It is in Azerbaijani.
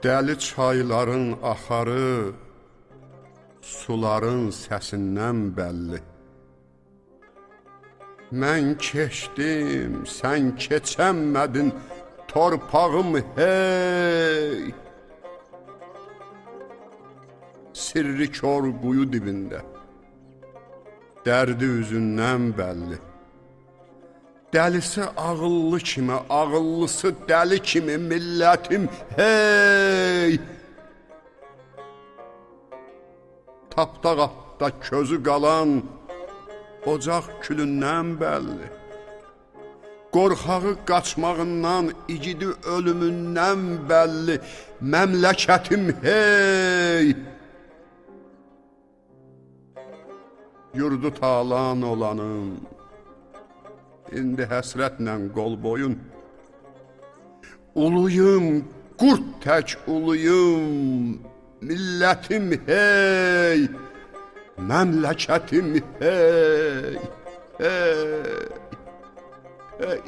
Dəli çayların axarı suların səsindən bəlli. Mən keçdim, sən keçəmmədin torpağım hey. Sirri kor quyu dibində, dərdi üzündən bəlli. Dəlisi ağıllı kimi, ağıllısı dəli kimi millətim hey. Tapdağatda közü qalan ocaq külündən bəlli. Qorxağı qaçmağından, igidi ölümündən bəlli. Məmləkətim hey. Yurdu talan olanım, indi həsrətlə qol boyun. Uluyum, qurd tək uluyum, millətim hey. Məmləkətim hey. Hey. Hey.